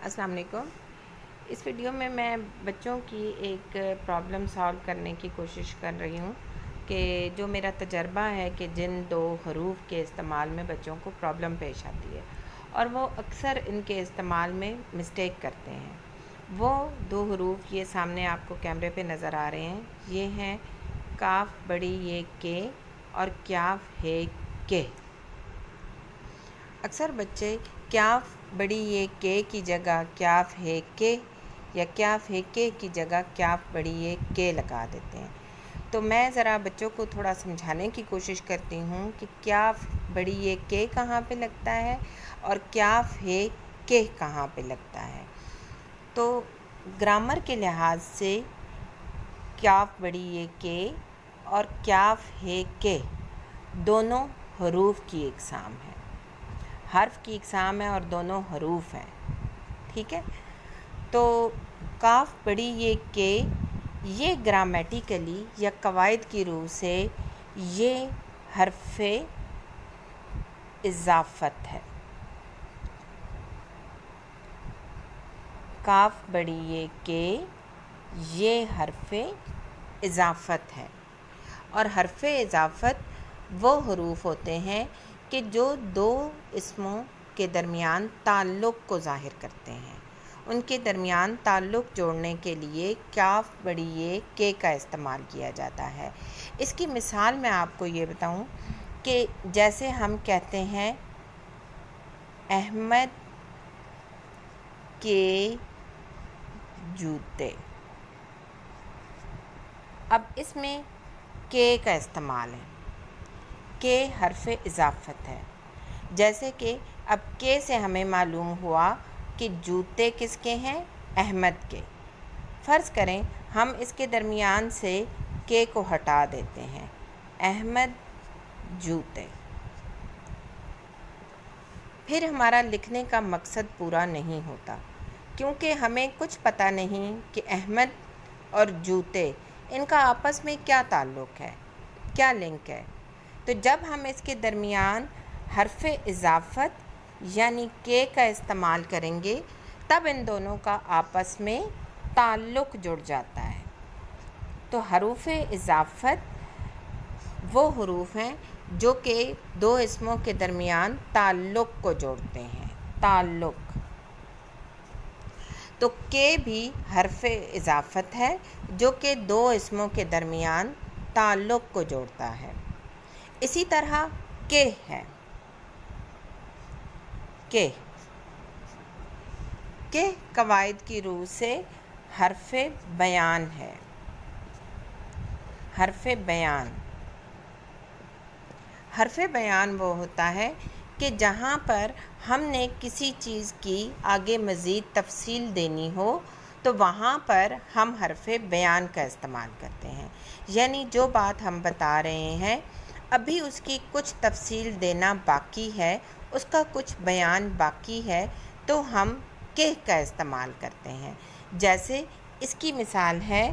अस्सलाम वालेकुम। इस वीडियो में मैं बच्चों की एक प्रॉब्लम सॉल्व करने की कोशिश कर रही हूँ कि जो मेरा तजर्बा है कि जिन दो हरूफ के इस्तेमाल में बच्चों को प्रॉब्लम पेश आती है और वो अक्सर इनके इस्तेमाल में मिस्टेक करते हैं। वो दो हरूफ ये सामने आपको कैमरे पे नज़र आ रहे हैं। ये हैं काफ बड़ी ये के और क्याफ है के। अक्सर बच्चे क्याफ बड़ी ये के की जगह क्याफ है के या क्याफ है के की जगह क्याफ बड़ी ये के लगा देते हैं। तो मैं ज़रा बच्चों को थोड़ा समझाने की कोशिश करती हूँ कि क्याफ बड़ी ये के कहाँ पे लगता है और क्याफ है के कहाँ पे लगता है। तो ग्रामर के लिहाज से क्याफ बड़ी ये के और क्याफ है के दोनों हरूफ की इकसाम है, हर्फ की इकसाम है और दोनों हरूफ हैं। ठीक है, तो काफ बड़ी ये के ये ग्रामेटिकली या कवायद की रूह से ये हर्फ़े इज़ाफ़त है। काफ बड़ी ये के ये हर्फ़े इज़ाफ़त है और हर्फ़े इज़ाफ़त वो हरूफ होते हैं कि जो दो इस्मों के दरमियान ताल्लुक़ को ज़ाहिर करते हैं। उनके दरमियान ताल्लुक़ जोड़ने के लिए काफ बड़ी ये के का इस्तेमाल किया जाता है। इसकी मिसाल मैं आपको ये बताऊं कि जैसे हम कहते हैं अहमद के जूते, अब इसमें के का इस्तेमाल है। के हर्फ़े इज़ाफ़त है। जैसे कि अब के से हमें मालूम हुआ कि जूते किसके हैं, अहमद के। फ़र्ज़ करें हम इसके दरमियान से के को हटा देते हैं, अहमद जूते। फिर हमारा लिखने का मकसद पूरा नहीं होता क्योंकि हमें कुछ पता नहीं कि अहमद और जूते इनका आपस में क्या ताल्लुक़ है, क्या लिंक है। तो जब हम इसके दरमियान हर्फ़े इज़ाफ़त यानी के का इस्तेमाल करेंगे तब इन दोनों का आपस में ताल्लुक़ जुड़ जाता है। तो हरूफ़े इज़ाफ़त वो हरूफ हैं जो कि दो इस्मों के दरमियान ताल्लुक़ को जोड़ते हैं, ताल्लुक़। तो के भी हर्फ़े इज़ाफ़त है जो कि दो इस्मों के दरमियान ताल्लुक़ को जोड़ता है। इसी तरह के है, के कवायद की रूह से हर्फ़े बयान है। हर्फ़े बयान, हर्फ़े बयान वो होता है कि जहाँ पर हमने किसी चीज़ की आगे मज़ीद तफ़सील देनी हो तो वहाँ पर हम हर्फ़े बयान का इस्तेमाल करते हैं। यानी जो बात हम बता रहे हैं अभी उसकी कुछ तफ़सील देना बाकी है, उसका कुछ बयान बाकी है, तो हम के का इस्तेमाल करते हैं। जैसे इसकी मिसाल है,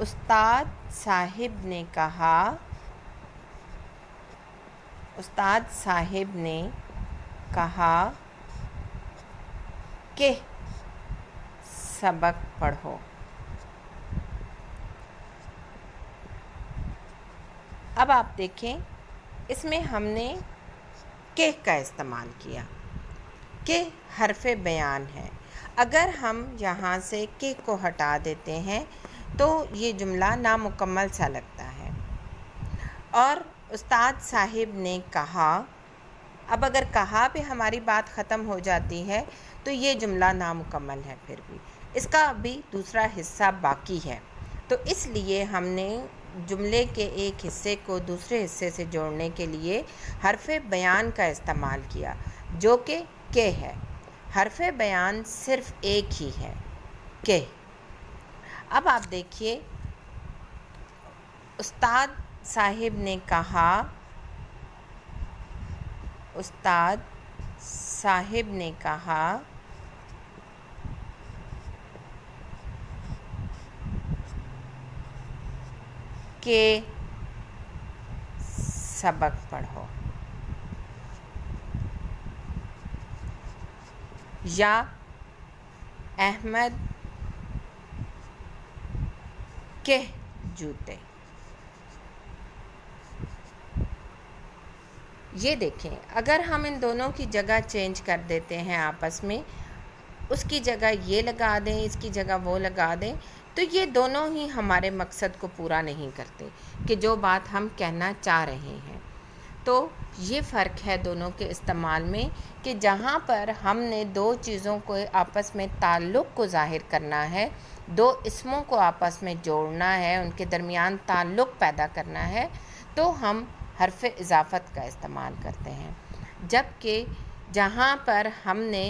उस्ताद साहिब ने कहा, उस्ताद साहिब ने कहा कि सबक पढ़ो। अब आप देखें इसमें हमने के का इस्तेमाल किया। के हर्फ़े बयान है। अगर हम यहाँ से के को हटा देते हैं तो ये जुमला नामुकम्मल सा लगता है। और उस्ताद साहिब ने कहा, अब अगर कहा पे हमारी बात ख़त्म हो जाती है तो ये जुमला नामुकम्मल है, फिर भी इसका अभी दूसरा हिस्सा बाकी है। तो इसलिए हमने जुमले के एक हिस्से को दूसरे हिस्से से जोड़ने के लिए हर्फ़े बयान का इस्तेमाल किया जो कि के है। हर्फ़े बयान सिर्फ़ एक ही है, के। अब आप देखिए, उस्ताद साहिब ने कहा, उस्ताद साहिब ने कहा कि सबक पढ़ो। या अहमद के जूते। ये देखें, अगर हम इन दोनों की जगह चेंज कर देते हैं आपस में, उसकी जगह ये लगा दें, इसकी जगह वो लगा दें, तो ये दोनों ही हमारे मकसद को पूरा नहीं करते कि जो बात हम कहना चाह रहे हैं। तो ये फ़र्क है दोनों के इस्तेमाल में कि जहाँ पर हमने दो चीज़ों को आपस में ताल्लुक़ को ज़ाहिर करना है, दो इसमों को आपस में जोड़ना है, उनके दरमियान ताल्लुक़ पैदा करना है, तो हम हर्फ़ इज़ाफ़त का इस्तेमाल करते हैं। जबकि जहाँ पर हमने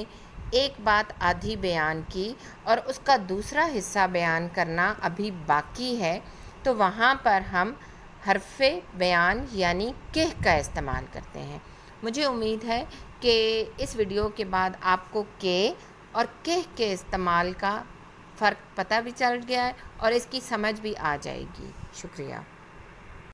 एक बात आधी बयान की और उसका दूसरा हिस्सा बयान करना अभी बाकी है, तो वहाँ पर हम हर्फ़ बयान यानी केह का इस्तेमाल करते हैं। मुझे उम्मीद है कि इस वीडियो के बाद आपको के और केह के इस्तेमाल का फ़र्क पता भी चल गया है और इसकी समझ भी आ जाएगी। शुक्रिया।